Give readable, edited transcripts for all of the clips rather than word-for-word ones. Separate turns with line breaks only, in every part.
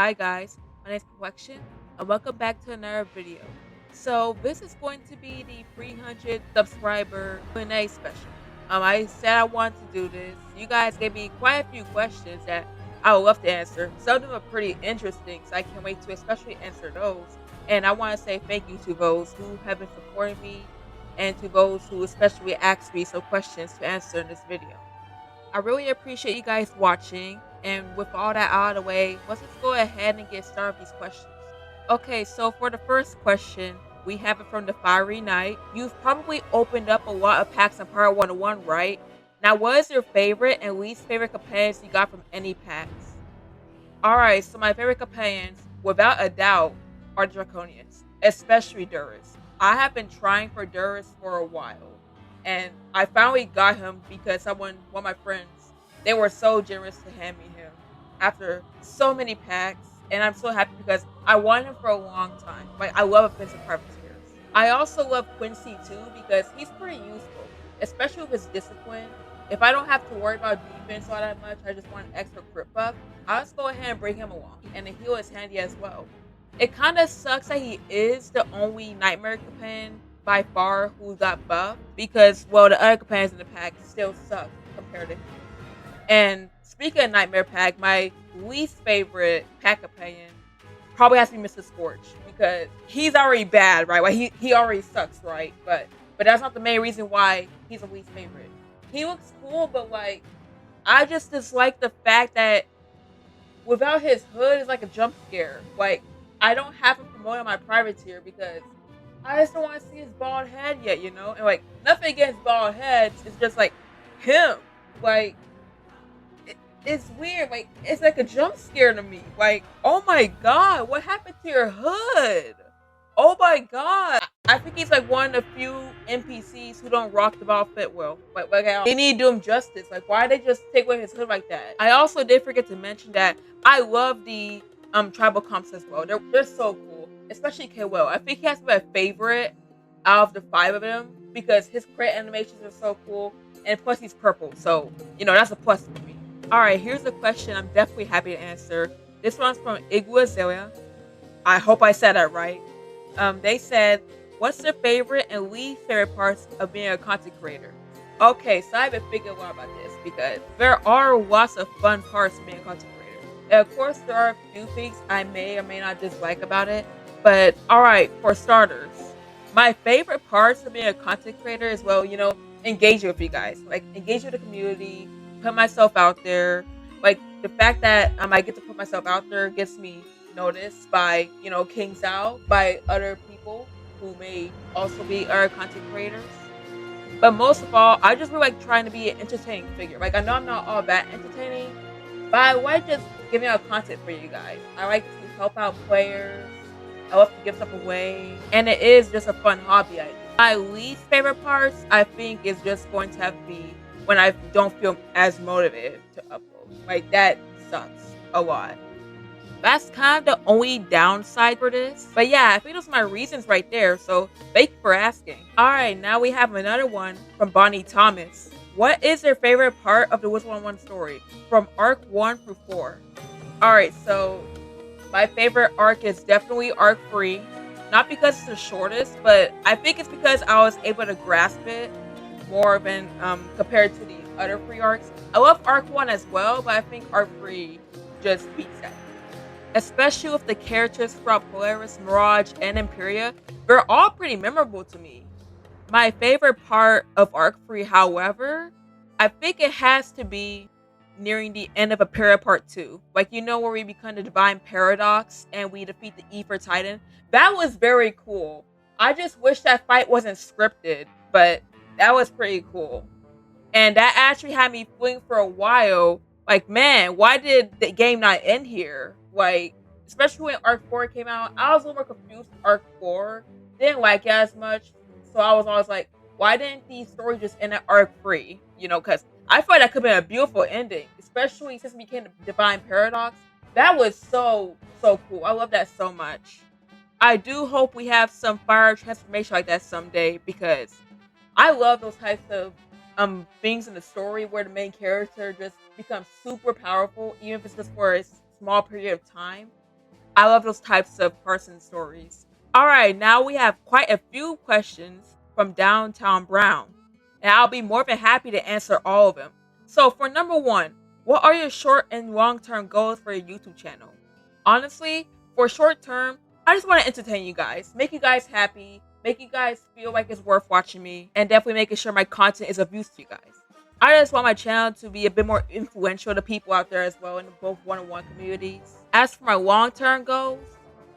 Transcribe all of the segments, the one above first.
Hi guys, my name is Complexion and welcome back to another video. So this is going to be the 300 subscriber Q&A special. I said I wanted to do this. You guys gave me quite a few questions that I would love to answer. Some of them are pretty interesting, so I can't wait to especially answer those. And I want to say thank you to those who have been supporting me and to those who especially asked me some questions to answer in this video. I really appreciate you guys watching. And with all that out of the way, let's just go ahead and get started with these questions. Okay, so for the first question, we have it from the Fiery Knight. You've probably opened up a lot of packs in Part 101, right? Now, what is your favorite and least favorite companions you got from any packs? Alright, so my favorite companions, without a doubt, are Draconians, especially Durus. I have been trying for Durus for a while, and I finally got him because one of my friends, they were so generous to hand me him after so many packs, and I'm so happy because I wanted him for a long time. Like, I love offensive privateers. I also love Quincy too because he's pretty useful, especially with his discipline. If I don't have to worry about defense all that much, I just want an extra crit buff, I'll just go ahead and bring him along. And the heal is handy as well. It kind of sucks that he is the only Nightmare companion by far who got buffed because, well, the other companions in the pack still suck compared to him. And speaking of Nightmare pack, my least favorite pack companion probably has to be Mr. Scorch because he's already bad, right? Like he already sucks, right? But that's not the main reason why he's a least favorite. He looks cool, but like I just dislike the fact that without his hood, it's like a jump scare. Like I don't have him promoted on my privateer because I just don't want to see his bald head yet, you know? And like nothing against bald heads, it's just like him. Like it's weird. Like it's like a jump scare to me. Like, oh my god, what happened to your hood? Oh my god. I think he's like one of the few NPCs who don't rock the ball fit well. They need to do him justice. Like, why they just take away his hood like that? I also did forget to mention that I love the tribal comps as well. They're so cool, especially K-Will. I think he has to be my favorite out of the 5 of them because his crit animations are so cool, and plus he's purple, so you know that's a plus for me. All right, here's a question I'm definitely happy to answer. This one's from Iguazelia. I hope I said that right. They said, what's their favorite and least favorite parts of being a content creator? Okay, so I've been thinking a lot about this because there are lots of fun parts of being a content creator. And of course, there are a few things I may or may not dislike about it. But all right, for starters, my favorite parts of being a content creator is, well, you know, engaging with you guys, like engage with the community, put myself out there. Like the fact that I get to put myself out there gets me noticed by, you know, King Sao, by other people who may also be other content creators. But most of all, I just really like trying to be an entertaining figure. Like I know I'm not all that entertaining, but I like just giving out content for you guys. I like to help out players. I love to give stuff away, and it is just a fun hobby I do. My least favorite parts, I think, is just going to have to be when I don't feel as motivated to upload. Like that sucks a lot. That's kind of the only downside for this. But yeah, I think those are my reasons right there. So thank you for asking. All right, now we have another one from Bonnie Thomas. What is your favorite part of the Wizard 101 story from arc 1 through 4? All right, so my favorite arc is definitely arc 3. Not because it's the shortest, but I think it's because I was able to grasp it more than compared to the other 3 arcs. I love arc 1 as well, but I think arc 3 just beats that. Especially with the characters throughout Polaris, Mirage, and Imperia, they're all pretty memorable to me. My favorite part of Arc 3, however, I think it has to be nearing the end of Imperia Part 2. Like, you know, where we become the Divine Paradox and we defeat the Ether Titan. That was very cool. I just wish that fight wasn't scripted, but that was pretty cool. And that actually had me feeling for a while, like, man, why did the game not end here? Like, especially when Arc 4 came out, I was a little more confused with Arc 4. Didn't like it as much. So I was always like, why didn't the story just end at Arc 3? You know, because I felt that could have been a beautiful ending, especially since it became the Divine Paradox. That was so cool. I love that so much. I do hope we have some fire transformation like that someday because I love those types of things in the story where the main character just becomes super powerful, even if it's just for a small period of time. I love those types of person stories. All right, now we have quite a few questions from Downtown Brown, and I'll be more than happy to answer all of them. So, for number one, what are your short and long term goals for your YouTube channel? Honestly, for short term, I just want to entertain you guys, make you guys happy, make you guys feel like it's worth watching me, and definitely making sure my content is of use to you guys. I just want my channel to be a bit more influential to people out there as well in both one-on-one communities. As for my long-term goals,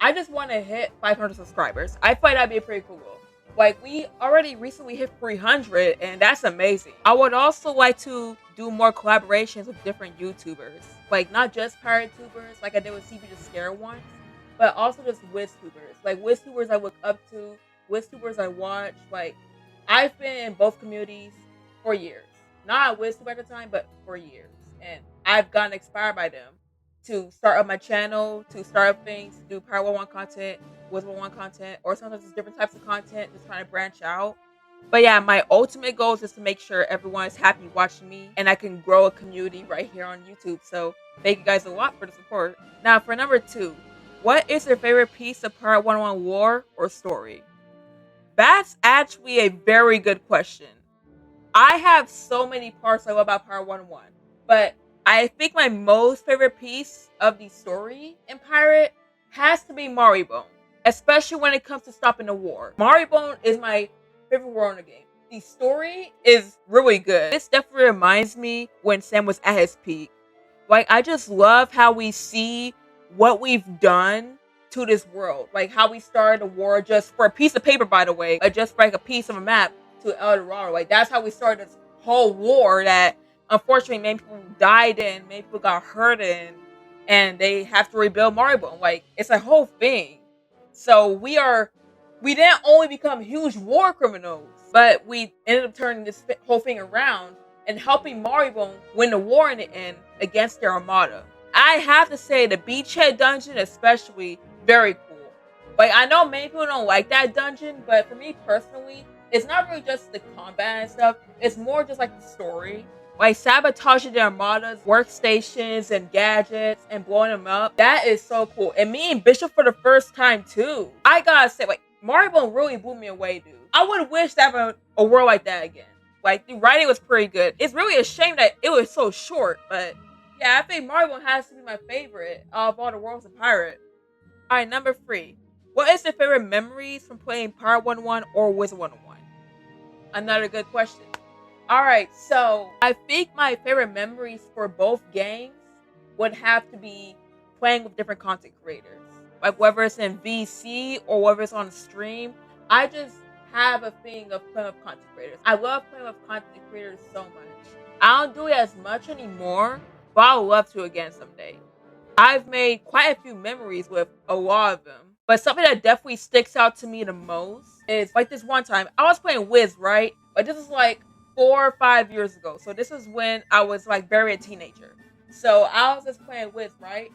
I just want to hit 500 subscribers. I find that'd be a pretty cool goal. Like, we already recently hit 300, and that's amazing. I would also like to do more collaborations with different YouTubers. Like, not just pirate tubers, like I did with CB the Scare once, but also just WizTubers. Like, WizTubers I look up to, WizTubers I watch. Like, I've been in both communities for years. Not a WizTuber at the time, but for years. And I've gotten inspired by them to start up my channel, to start up things, to do Power 1 content, Wiz 1 content, or sometimes it's different types of content, just trying to branch out. But yeah, my ultimate goal is just to make sure everyone is happy watching me and I can grow a community right here on YouTube. So thank you guys a lot for the support. Now for number two, what is your favorite piece of Part 101 lore or story? That's actually a very good question. I have so many parts I love about Part 101, but I think my most favorite piece of the story in Pirate has to be Maribone, especially when it comes to stopping the war. Maribone is my favorite war in the game. The story is really good. This definitely reminds me when Sam was at his peak. Like, I just love how we see what we've done to this world. Like, how we started a war just for a piece of paper, by the way, just for like a piece of a map to El Dorado. Like, that's how we started this whole war that unfortunately many people died in, many people got hurt in, and they have to rebuild Maribone. Like, it's a whole thing. So we didn't only become huge war criminals, but we ended up turning this whole thing around and helping Maribone win the war in the end against their armada. I have to say the beachhead dungeon especially, very cool. Like, I know many people don't like that dungeon, but for me personally, it's not really just the combat and stuff. It's more just like the story. Like, sabotaging the armada's workstations and gadgets and blowing them up. That is so cool. And meeting Bishop for the first time too. I gotta say, like, Maribone really blew me away, dude. I would wish to have a world like that again. Like, the writing was pretty good. It's really a shame that it was so short, but yeah, I think Maribone has to be my favorite of all the worlds of Pirate. Alright, number three. What is your favorite memories from playing Pirate 101 or Wiz 101? Another good question. Alright, so I think my favorite memories for both games would have to be playing with different content creators. Like, whether it's in VC or whether it's on stream, I just have a thing of playing with content creators. I love playing with content creators so much. I don't do it as much anymore, but I would love to again someday. I've made quite a few memories with a lot of them. But something that definitely sticks out to me the most is, like, this one time, I was playing Wiz, right? But this was like 4 or 5 years ago. So this is when I was like very a teenager. So I was just playing Wiz, right?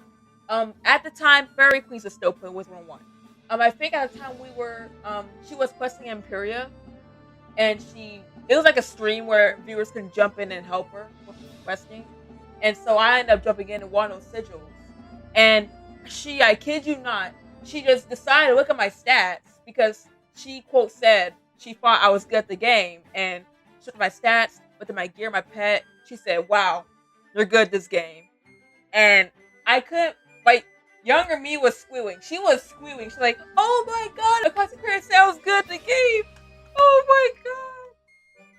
At the time, Fairy Queens was still playing Wiz 101. I think at the time she was questing Imperia, and it was like a stream where viewers can jump in and help her with questing. And so I ended up jumping in and won those sigils. And I kid you not, she just decided to look at my stats because she, quote, said she thought I was good at the game, and she looked at my stats, looked at my gear, my pet. She said, "Wow, you're good at this game." And I couldn't, like, younger me was squealing. She was squealing. She's like, "Oh my god, the content creator said I was good at the game. Oh my god.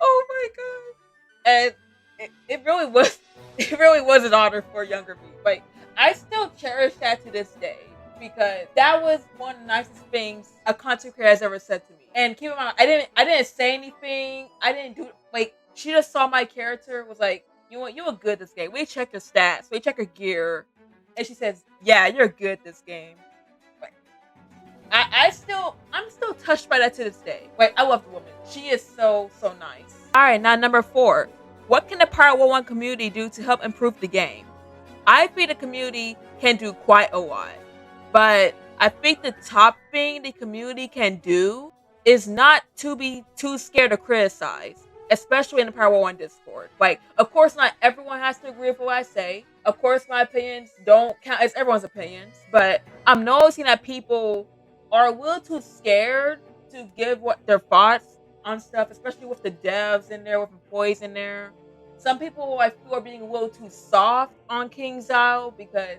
Oh my god." And it really was, it really was an honor for younger me. Like, I still cherish that to this day, because that was one of the nicest things a content creator has ever said to me. And keep in mind, I didn't say anything. I didn't do, like, she just saw my character, was like, you were good at this game. We check your stats, we check your gear, and she says, "Yeah, you're good at this game." Like, I'm still touched by that to this day. Like, I love the woman. She is so nice. All right, now number 4. What can the Pirate 101 community do to help improve the game? I think the community can do quite a lot, but I think the top thing the community can do is not to be too scared to criticize, especially in the Power 1 Discord. Like, of course, not everyone has to agree with what I say, Of course, my opinions don't count as everyone's opinions, but I'm noticing that people are a little too scared to give what their thoughts on stuff, especially with the devs in there, with employees in there. Some people I feel are being a little too soft on King Zao because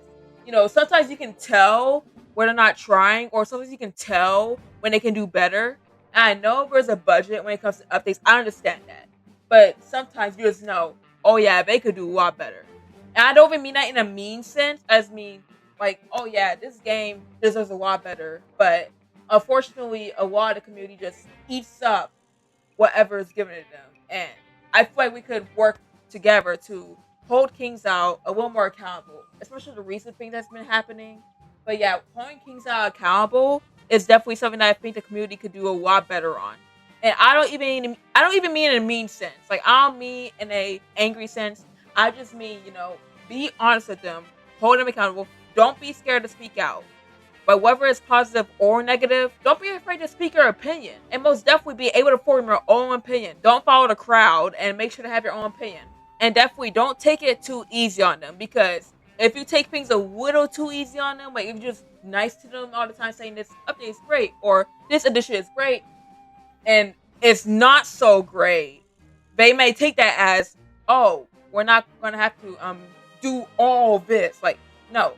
sometimes you can tell when they're not trying, or sometimes you can tell when they can do better. And I know there's a budget when it comes to updates. I understand that, but sometimes you just know, oh yeah, they could do a lot better. And I don't even mean that in a mean sense, as mean like, oh yeah, this game deserves a lot better. But unfortunately, a lot of the community just eats up whatever is given to them. And I feel like we could work together to hold Kings out a little more accountable, especially the recent thing that's been happening. But yeah, holding Kings out accountable is definitely something that I think the community could do a lot better on. And I don't even mean in a mean sense. Like I don't mean in a angry sense. I just mean, be honest with them, hold them accountable. Don't be scared to speak out. But whether it's positive or negative, don't be afraid to speak your opinion. And most definitely be able to form your own opinion. Don't follow the crowd and make sure to have your own opinion. And definitely don't take it too easy on them, because if you take things a little too easy on them, like if you're just nice to them all the time saying this update is great or this edition is great and it's not so great, they may take that as, oh, we're not gonna have to do all this. Like, no.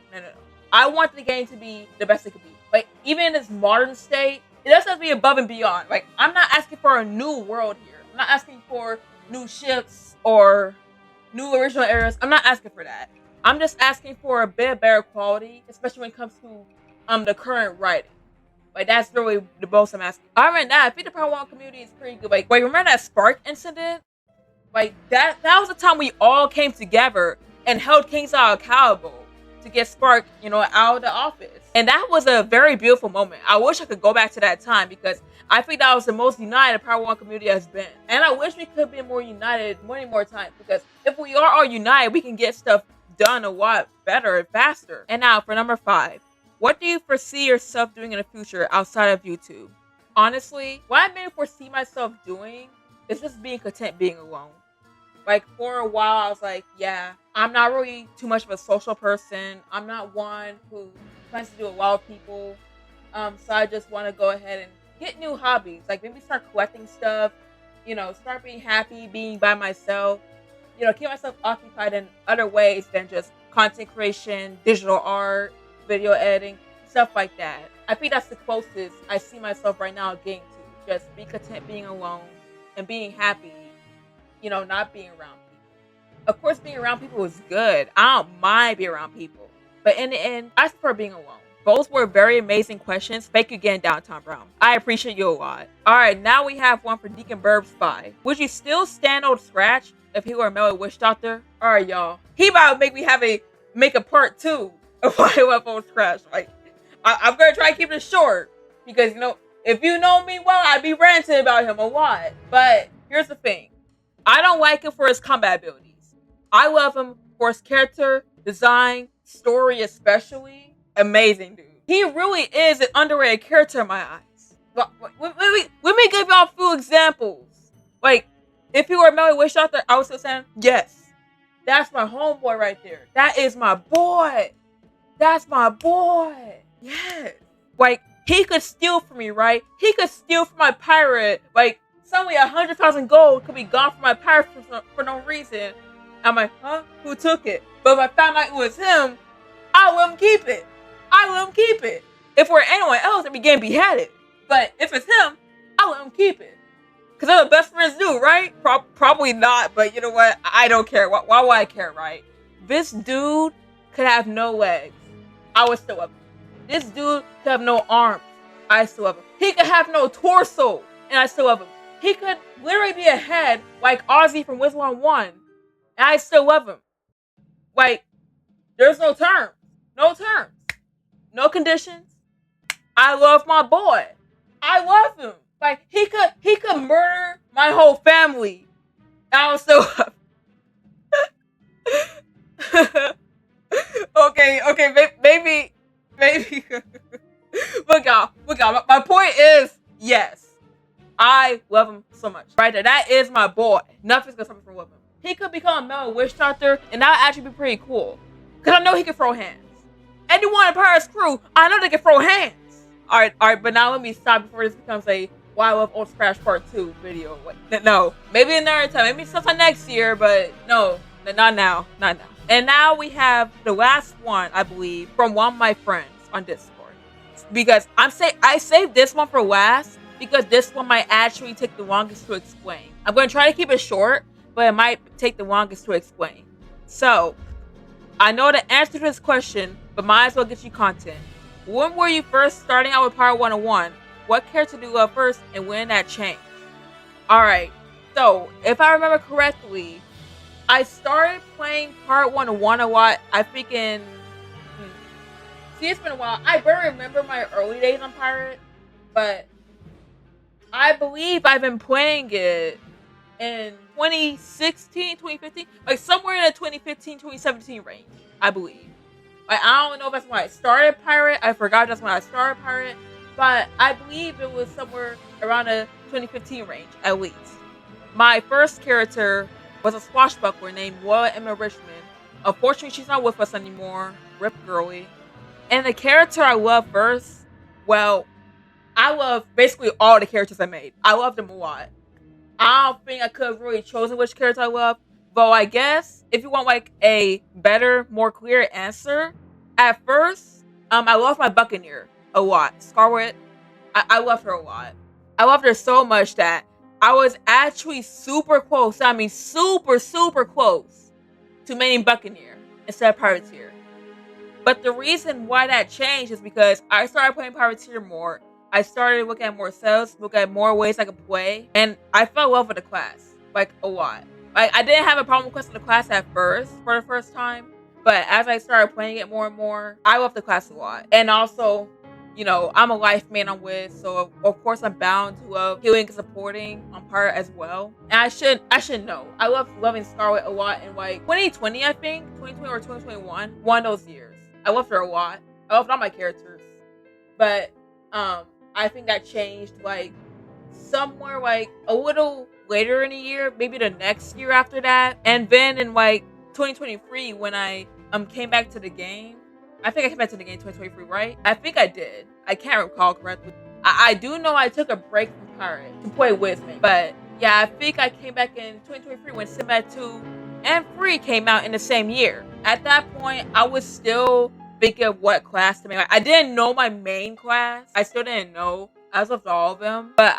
I want the game to be the best it could be. Like, even in its modern state, it doesn't have to be above and beyond. Like, I'm not asking for a new world here. I'm not asking for new ships or new original areas. I'm not asking for that. I'm just asking for a bit better quality, especially when it comes to the current writing. Like, that's really the most I'm asking. Other than that, I think the Power 1 community is pretty good. Like, remember that Spark incident? Like, that was the time we all came together and held King Zao accountable to get Spark, out of the office. And that was a very beautiful moment. I wish I could go back to that time, because I think that was the most united Power 1 community has been. And I wish we could be more united many more times, because if we are all united, we can get stuff done a lot better and faster. And now for number 5. What do you foresee yourself doing in the future outside of YouTube? Honestly, what I may foresee myself doing is just being content being alone. Like, for a while, I was like, yeah, I'm not really too much of a social person. I'm not one who tries to do a lot of people. So I just want to go ahead and get new hobbies. Like, maybe start collecting stuff, start being happy, being by myself, keep myself occupied in other ways than just content creation, digital art, video editing, stuff like that. I think that's the closest I see myself right now getting to. Just be content being alone and being happy, not being around people. Of course, being around people is good. I don't mind being around people. But in the end, I prefer being alone. Both were very amazing questions. Thank you again, Downtown Brown. I appreciate you a lot. Alright, now we have one for Deacon Burb Spy. Would you still stand Old Scratch if he were a Melody Witch Doctor? Alright, y'all. He about to make me make a part 2 of why I love Old Scratch. Like, I'm gonna try to keep it short. Because, if you know me well, I'd be ranting about him a lot. But here's the thing. I don't like him for his combat abilities. I love him for his character, design, story especially. Amazing, dude. He really is an underrated character in my eyes. Let me give y'all a few examples. Like, if he were a Melody Witch Doctor, I would still say, yes. That's my homeboy right there. That is my boy. That's my boy. Yes. Like, he could steal from me, right? He could steal from my pirate. Like, suddenly 100,000 gold could be gone from my pirate for no reason. I'm like, huh? Who took it? But if I found out it was him, I let him keep it. If it were anyone else, I'd be getting beheaded. But if it's him, I let him keep it. Because that's what best friends do, right? Probably not, but you know what? I don't care. Why would I care, right? This dude could have no legs. I would still love him. This dude could have no arms. I still love him. He could have no torso. And I still love him. He could literally be a head like Ozzy from Wiz 101. And I still love him. Like, there's no terms. No terms. No conditions. I love my boy. I love him. Like, he could murder my whole family. I would still love him. Okay, maybe. Look out. My point is, yes. I love him so much. Right there. That is my boy. Nothing's gonna stop me from loving him. He could become a Melody Witch Doctor, and that would actually be pretty cool. Because I know he can throw hands. Anyone in Pirate's crew, I know they can throw hands. Alright, but now let me stop before this becomes a Why I Love Ultra Crash Part 2 video. Wait, no. Maybe another time. Maybe sometime next year, but no. Not now. Not now. And now we have the last one, I believe, from one of my friends on Discord. Because I saved this one for last because this one might actually take the longest to explain. I'm going to try to keep it short, but it might take the longest to explain. So, I know the answer to this question, but might as well get you content. When were you first starting out with Power 101? What character do you love first, and when that changed? Alright, so, if I remember correctly, I started playing Part 101 a lot, I think in... See, it's been a while. I barely remember my early days on Pirate, but I believe I've been playing it in 2016, 2015, like somewhere in the 2015, 2017 range, I believe. Like, I don't know if that's when I started Pirate. I forgot that's when I started Pirate, but I believe it was somewhere around the 2015 range, at least. My first character was a swashbuckler named Loyal Emma Richmond. Unfortunately, she's not with us anymore. Rip girly. And the character I love first, well, I love basically all the characters I made. I love them a lot. I don't think I could have really chosen which character I love. Though I guess if you want like a better, more clear answer, at first, I love my Buccaneer a lot. Scarlet, I love her a lot. I loved her so much that I was actually super close. I mean, super close to maining Buccaneer instead of Privateer. But the reason why that changed is because I started playing Privateer more. I started looking at more sales, looking at more ways I could play, and I fell in love with the class, like, a lot. Like, I didn't have a problem with the class at first, for the first time, but as I started playing it more and more, I love the class a lot. And also, you know, I'm a life main I'm with, so of course I'm bound to love healing and supporting on Pirate as well. And I should know. I love loving Scarlet a lot in like 2020, I think, 2020 or 2021, one of those years. I loved her a lot. I loved all my characters. But I think that changed like somewhere like a little later in the year, maybe the next year after that. And then in like 2023 when I came back to the game. I think I came back to the game in 2023, right? I think I did. I can't recall correctly. I do know I took a break from Pirate to play with me. But yeah, I think I came back in 2023 when Sinbad 2 and 3 came out in the same year. At that point, I was still thinking of what class to make. Like, I didn't know my main class. I still didn't know. I was with all of them. But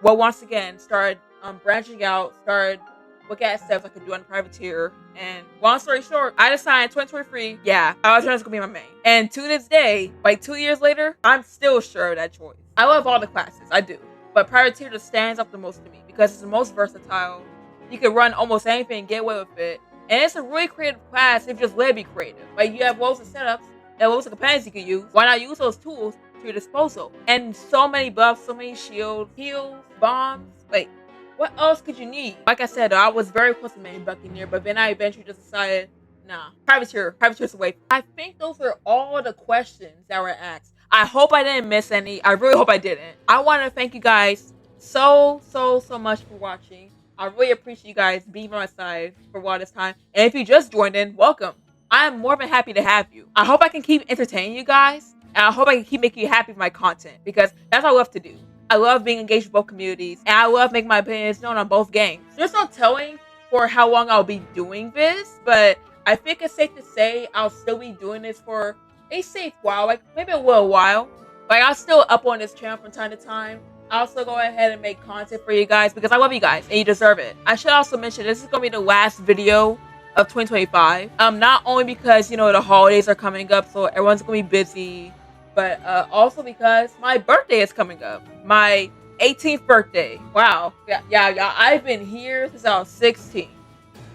once again, started branching out, started looking at steps I could do on Privateer. And long story short, I decided in 2023, yeah, I was going to be my main. And to this day, like 2 years later, I'm still sure of that choice. I love all the classes, I do. But Privateer just stands up the most to me because it's the most versatile. You can run almost anything and get away with it. And it's a really creative class if you just let it be creative. Like, you have loads of setups and loads of companions you can use. Why not use those tools to your disposal? And so many buffs, so many shields, heals, bombs. Like, what else could you need? Like I said, I was very close to main Buccaneer, but then I eventually just decided, nah, Privateer's away. I think those are all the questions that were asked. I hope I didn't miss any. I really hope I didn't. I want to thank you guys so much for watching. I really appreciate you guys being by my side for all this time. And if you just joined in, welcome. I am more than happy to have you. I hope I can keep entertaining you guys. And I hope I can keep making you happy with my content. Because that's what I love to do. I love being engaged with both communities. And I love making my opinions known on both games. There's no telling for how long I'll be doing this. But I think it's safe to say I'll still be doing this for a safe while. Like, maybe a little while. Like, I'll still up on this channel from time to time. I'll still go ahead and make content for you guys because I love you guys and you deserve it. I should also mention this is going to be the last video of 2025. Not only because, you know, the holidays are coming up, so everyone's going to be busy, but also because my birthday is coming up. My 18th birthday. Wow. Yeah. I've been here since I was 16.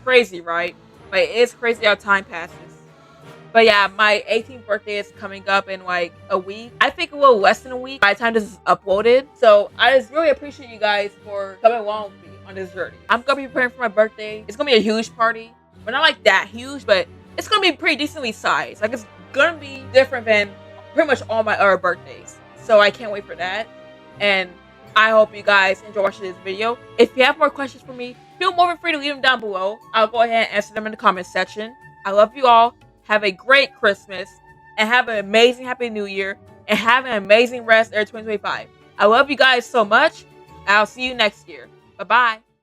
Crazy, right? Like, it's crazy how time passes. But yeah, my 18th birthday is coming up in like a week. I think a little less than a week by the time this is uploaded. So I just really appreciate you guys for coming along with me on this journey. I'm going to be preparing for my birthday. It's going to be a huge party. But not like that huge, but it's going to be pretty decently sized. Like, it's going to be different than pretty much all my other birthdays. So I can't wait for that. And I hope you guys enjoy watching this video. If you have more questions for me, feel more than free to leave them down below. I'll go ahead and answer them in the comment section. I love you all. have a great Christmas, and have an amazing Happy New Year, and have an amazing rest of 2025. I love you guys so much. I'll see you next year. Bye bye.